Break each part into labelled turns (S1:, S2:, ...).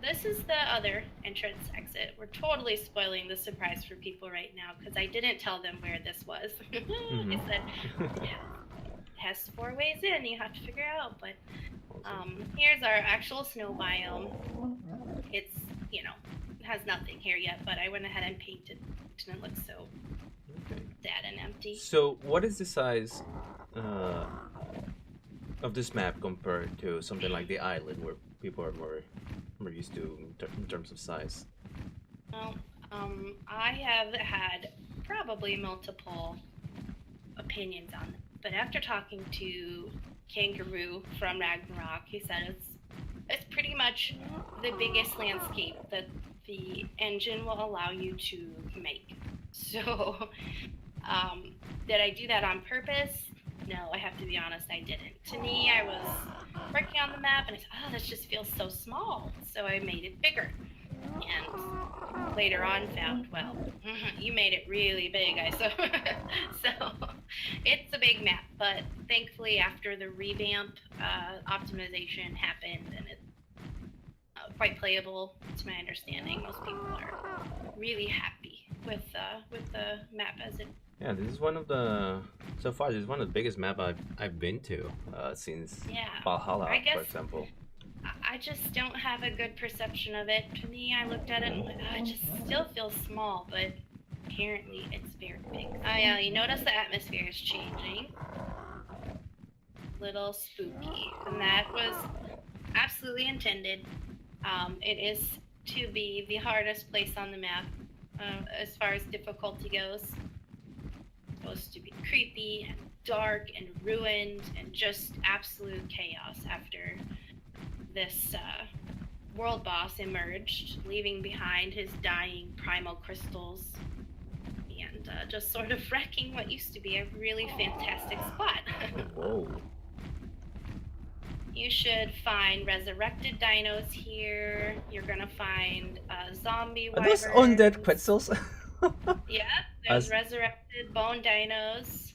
S1: this is the other entrance exit. We're totally spoiling the surprise for people right now because I didn't tell them where this was. I said it has 4 ways in. You have to figure out. But here's our actual snow biome. It's it has nothing here yet, but I went ahead and painted it, and it looks so sad and empty.
S2: So, what is the size of this map compared to something like the island, where people are more used to in terms of size?
S1: Well, I have had probably multiple opinions on it, but after talking to Kangaroo from Ragnarok, he said it's pretty much the biggest landscape that the engine will allow you to make. So, did I do that on purpose? No, I have to be honest, I didn't. To me, I was working on the map and I said, this just feels so small. So I made it bigger. And later on found, well, you made it really big, so it's a big map, but thankfully after the revamp, optimization happened and it's quite playable, to my understanding. Most people are really happy with the map as it.
S2: Yeah, this is one of the so far. This is one of the biggest map I've been to since Valhalla, for example.
S1: I just don't have a good perception of it. To me, I looked at it and I'm like, it just still feels small, but apparently it's very big. Oh yeah, you notice the atmosphere is changing. Little spooky, and that was absolutely intended. It is to be the hardest place on the map as far as difficulty goes. It's supposed to be creepy and dark and ruined and just absolute chaos after this world boss emerged, leaving behind his dying primal crystals and just sort of wrecking what used to be a really fantastic spot.
S2: Whoa.
S1: You should find resurrected dinos here. You're gonna find zombie wyverns.
S2: Are those undead crystals?
S1: Yeah, there's resurrected bone dinos,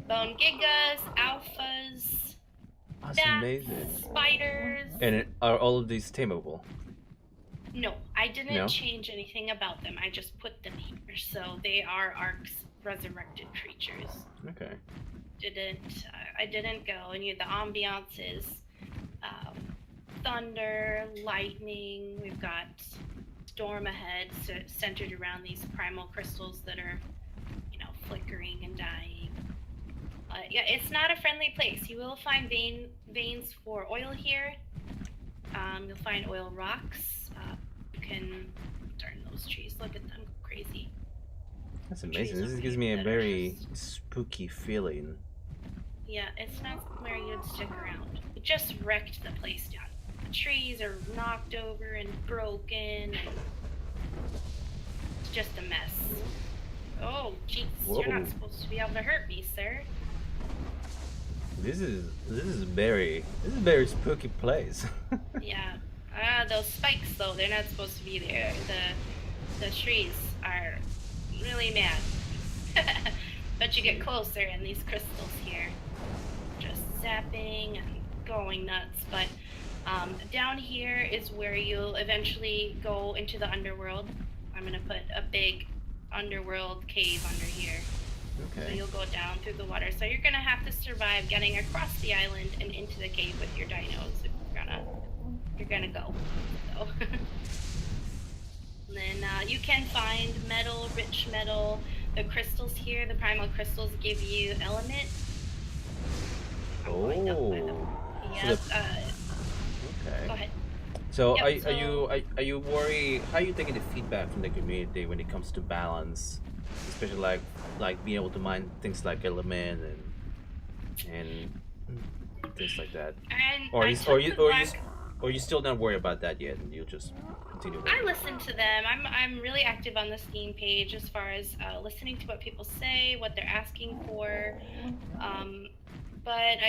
S1: bone gigas, alphas,
S2: that's
S1: bats,
S2: amazing.
S1: spiders.
S2: And are all of these tameable?
S1: No, I didn't change anything about them. I just put them here, so they are Ark's resurrected creatures.
S2: Okay.
S1: I didn't go, and the ambiance is thunder, lightning. We've got storm ahead, centered around these primal crystals that are, flickering and dying. Yeah, it's not a friendly place. You will find veins for oil here. You'll find oil rocks. You can turn those trees. Look at them, go crazy.
S2: That's amazing. This gives me a very spooky feeling.
S1: Yeah, it's not where you'd stick around. It just wrecked the place down. The trees are knocked over and broken. It's just a mess. Oh, jeez, you're not supposed to be able to hurt me, sir.
S2: This is a very spooky place.
S1: Yeah. Those spikes though, they're not supposed to be there. The trees are really mad. But you get closer and these crystals here just zapping and going nuts. But down here is where you'll eventually go into the underworld. I'm gonna put a big underworld cave under here.
S2: Okay.
S1: So you'll go down through the water. So you're gonna have to survive getting across the island and into the cave with your dinos if you're gonna go. So. And then you can find metal, rich metal. The crystals here, the primal crystals, give you element.
S2: Oh.
S1: Yes.
S2: Okay.
S1: Go ahead.
S2: So, yep, are you worried? How are you taking the feedback from the community when it comes to balance, especially like being able to mine things like element and things like that? Or you still not worry about that yet, and you just continue.
S1: I listen to them. I'm really active on the Steam page as far as listening to what people say, what they're asking for. But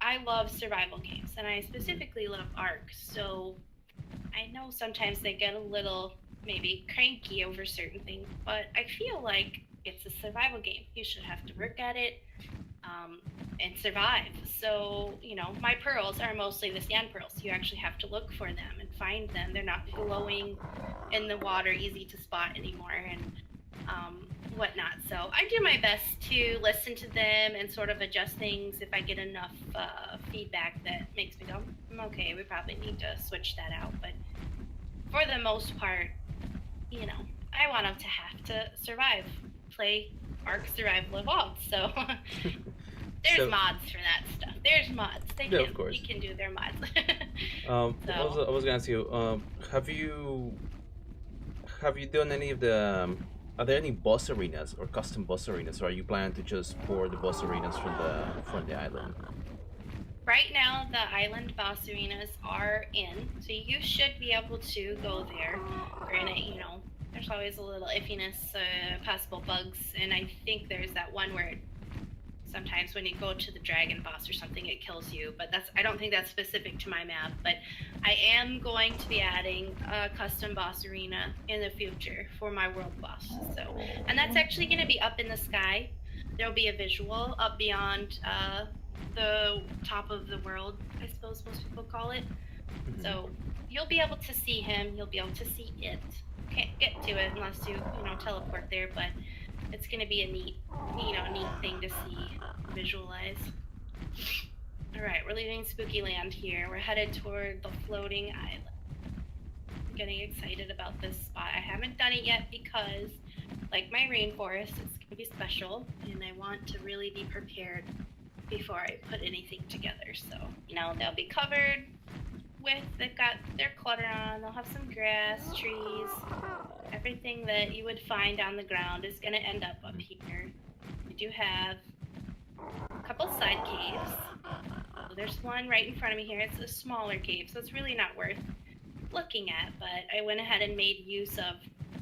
S1: I love survival games, and I specifically love Ark. So I know sometimes they get a little maybe cranky over certain things, but I feel like it's a survival game. You should have to work at it. and survive. So, my pearls are mostly the sand pearls. You actually have to look for them and find them. They're not glowing in the water, easy to spot anymore, and whatnot. So I do my best to listen to them and sort of adjust things if I get enough feedback that makes me go, okay, we probably need to switch that out. But for the most part, I want them to have to survive, play Ark Survival Evolved. So there's mods for that stuff. There's mods.
S2: Of course.
S1: You can do their mods.
S2: I was gonna ask you, have you done any of the? Are there any boss arenas or custom boss arenas, or are you planning to just pour the boss arenas from the island?
S1: Right now, the island boss arenas are in, so you should be able to go there. Granted, there's always a little iffiness, possible bugs, and I think there's that one where sometimes when you go to the dragon boss or something, it kills you, but I don't think that's specific to my map. But I am going to be adding a custom boss arena in the future for my world boss. And that's actually going to be up in the sky. There'll be a visual up beyond the top of the world, I suppose most people call it.
S2: Mm-hmm.
S1: So you'll be able to see him. You'll be able to see it. Can't get to it unless you teleport there, but it's going to be a neat thing to see, visualize. All right, we're leaving Spooky Land here. We're headed toward the floating island. I'm getting excited about this spot. I haven't done it yet because, like my rainforest, it's going to be special, and I want to really be prepared before I put anything together. So, they'll be covered with, they've got their clutter on, they'll have some grass, trees, everything that you would find on the ground is going to end up here. We do have a couple side caves. So there's one right in front of me here. It's a smaller cave, so it's really not worth looking at, but I went ahead and made use of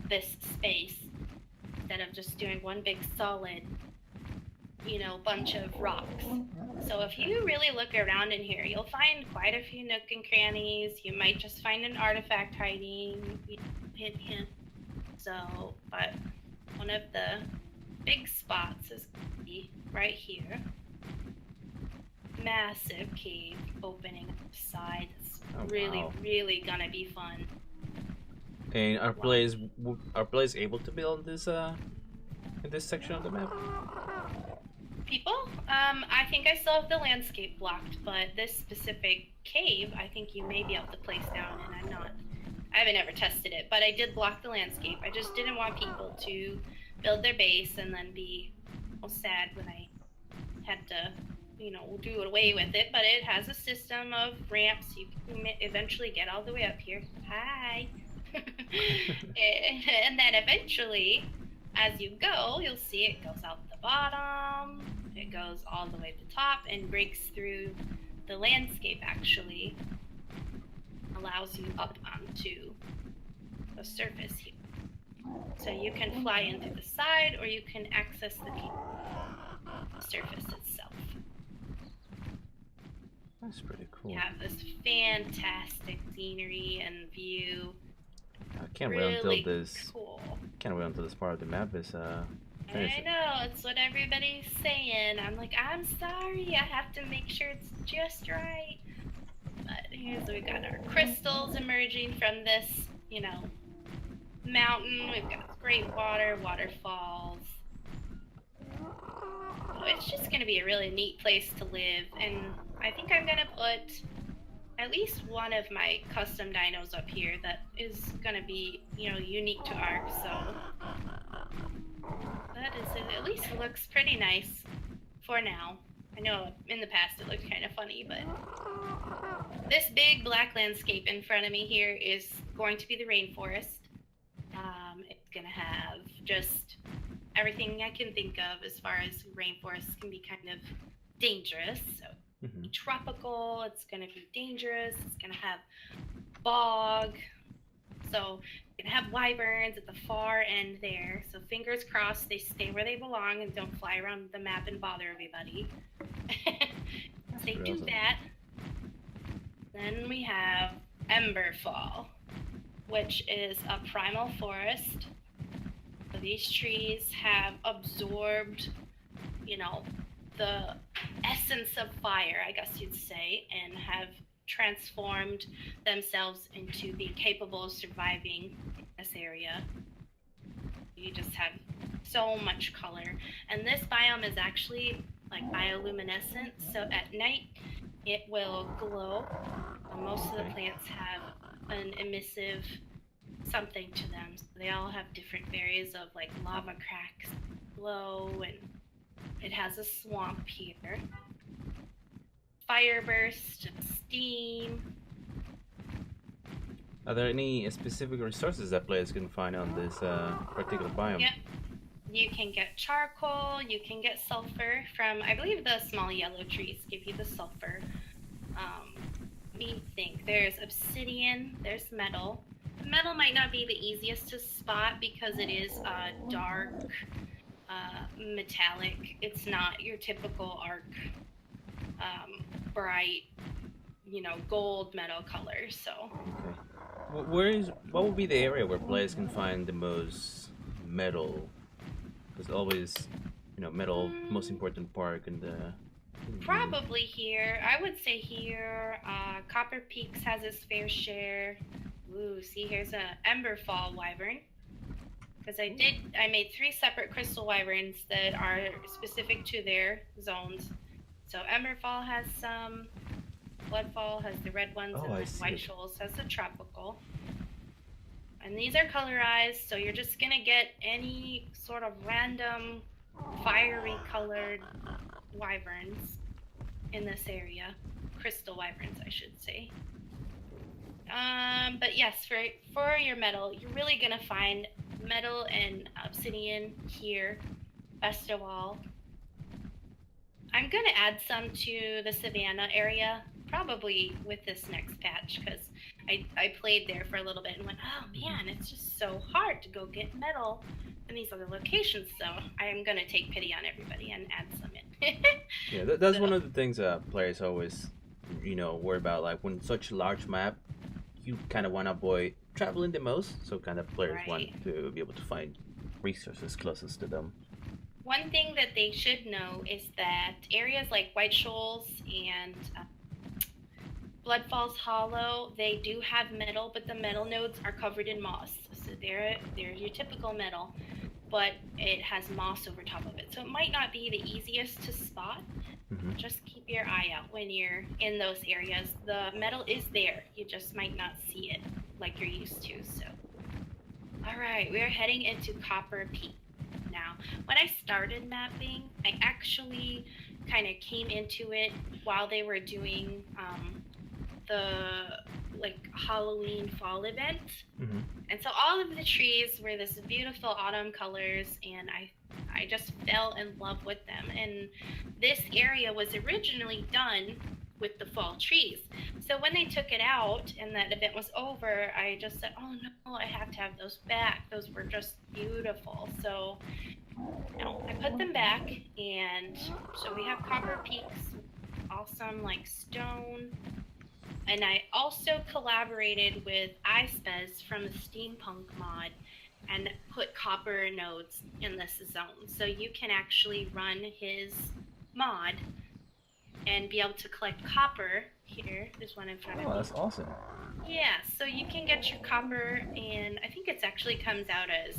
S1: this space instead of just doing one big solid bunch of rocks. So if you really look around in here, you'll find quite a few nook and crannies. You might just find an artifact hiding. Hint. So, but one of the big spots is going to be right here. Massive cave opening up the side. It's really going to be fun.
S2: And are players able to build this in this section of the map?
S1: People? I think I still have the landscape blocked, but this specific cave, I think you may be able to place down, and I haven't ever tested it, but I did block the landscape. I just didn't want people to build their base and then be sad when I had to, do away with it, but it has a system of ramps. You can eventually get all the way up here. Hi! And then eventually, as you go, you'll see it goes out the bottom, it goes all the way to the top and breaks through the landscape, actually. Allows you up onto the surface here. So you can fly in through the side or you can access the surface itself.
S2: That's pretty cool.
S1: You have this fantastic scenery and view.
S2: I can't wait until this.
S1: Cool.
S2: Can't wait until this part of the map is finished.
S1: I know, it's what everybody's saying. I'm like, I'm sorry, I have to make sure it's just right. But here's we've got our crystals emerging from this, mountain. We've got great waterfalls. So it's just gonna be a really neat place to live, and I think I'm gonna put at least one of my custom dinos up here that is gonna be, unique to Ark. So that is it. At least it looks pretty nice for now. I know in the past it looked kind of funny, but this big black landscape in front of me here is going to be the rainforest. It's gonna have just everything I can think of as far as rainforests can be kind of dangerous. So tropical, it's gonna be dangerous, it's gonna have bog. So you're gonna have wyverns at the far end there. So fingers crossed they stay where they belong and don't fly around the map and bother everybody. They do that. Then we have Emberfall, which is a primal forest. So these trees have absorbed, the essence of fire, I guess you'd say, and have transformed themselves into being capable of surviving in this area. You just have so much color. And this biome is actually like bioluminescent, so at night it will glow. Most of the plants have an emissive something to them. So they all have different areas of like lava cracks, glow, and it has a swamp here. Fire burst, steam.
S2: Are there any specific resources that players can find on this particular biome?
S1: Yep. You can get charcoal, you can get sulfur from, I believe the small yellow trees give you the sulfur. Let me think. There's obsidian, there's metal. Metal might not be the easiest to spot because it is dark, metallic. It's not your typical arc, bright, gold metal color. So.
S2: Okay. What would be the area where players can find the most metal? Because always, metal most important part in the.
S1: Probably here. I would say here. Copper Peaks has its fair share. Ooh, see, here's a Emberfall wyvern. Because I made 3 separate crystal wyverns that are specific to their zones. So Emberfall has some, Bloodfall has the red ones, and White Shoals has the tropical. And these are colorized, so you're just gonna get any sort of random fiery colored wyverns in this area. Crystal wyverns, I should say. But yes, for your metal, you're really gonna find metal and obsidian here, best of all. I'm gonna add some to the Savannah area, probably with this next patch, because I played there for a little bit and went, oh man, it's just so hard to go get metal in these other locations, so I am gonna take pity on everybody and add some in.
S2: Yeah, that's one of the things players always, worry about. Like when such a large map, you kind of want to avoid traveling the most, so kind of players want to be able to find resources closest to them.
S1: One thing that they should know is that areas like White Shoals and Bloodfall's Hollow, they do have metal, but the metal nodes are covered in moss. So they're your typical metal, but it has moss over top of it. So it might not be the easiest to spot. Mm-hmm. Just keep your eye out when you're in those areas. The metal is there. You just might not see it like you're used to. So, all right, we're heading into Copper Peak now. When I started mapping, I actually kind of came into it while they were doing the Halloween fall event. Mm-hmm. And so all of the trees were this beautiful autumn colors, and I just fell in love with them. And this area was originally done with the fall trees. So when they took it out and that event was over, I just said, oh no, I have to have those back. Those were just beautiful. So I put them back, and so we have Copper Peaks, awesome stone. And I also collaborated with iSpez from the Steampunk mod and put copper nodes in this zone. So you can actually run his mod and be able to collect copper. Here, there's one in front of me.
S2: Oh, that's awesome.
S1: Yeah, so you can get your copper, and I think it actually comes out as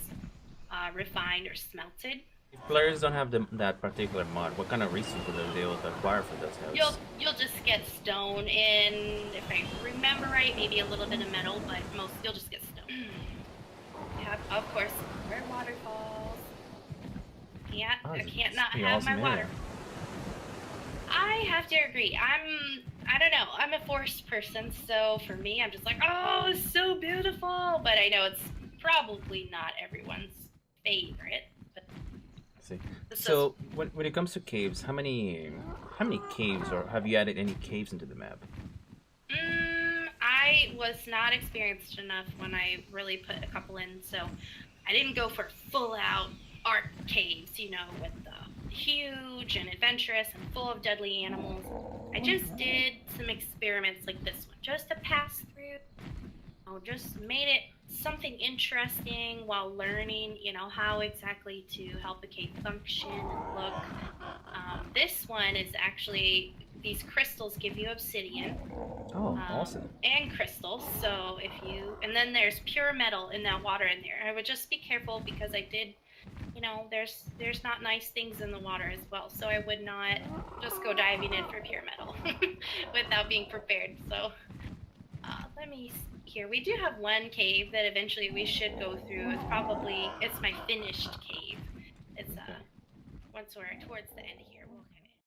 S1: refined or smelted.
S2: If players don't have that particular mod, what kind of resources are they able to acquire for those nodes?
S1: You'll just get stone, and if I remember right, maybe a little bit of metal, but you'll just get stone. You have, of course, rare waterfalls. I can't not have my water. I have to agree. I don't know. I'm a forest person, so for me, I'm just like, oh, it's so beautiful. But I know it's probably not everyone's favorite.
S2: So when it comes to caves, how many caves, or have you added any caves into the map?
S1: I was not experienced enough when I really put a couple in, so I didn't go for full out art caves, with the huge and adventurous and full of deadly animals. I just did some experiments like this one, just to pass through. Just made it something interesting while learning, how exactly to help a cave function and look. This one is actually, these crystals give you obsidian.
S2: Oh, awesome.
S1: And crystals. So if you, and then there's pure metal in that water in there. I would just be careful because I did, you know, there's not nice things in the water as well. So I would not just go diving in for pure metal without being prepared. So let me see here. We do have one cave that eventually we should go through. It's my finished cave. It's once we're towards the end here, we'll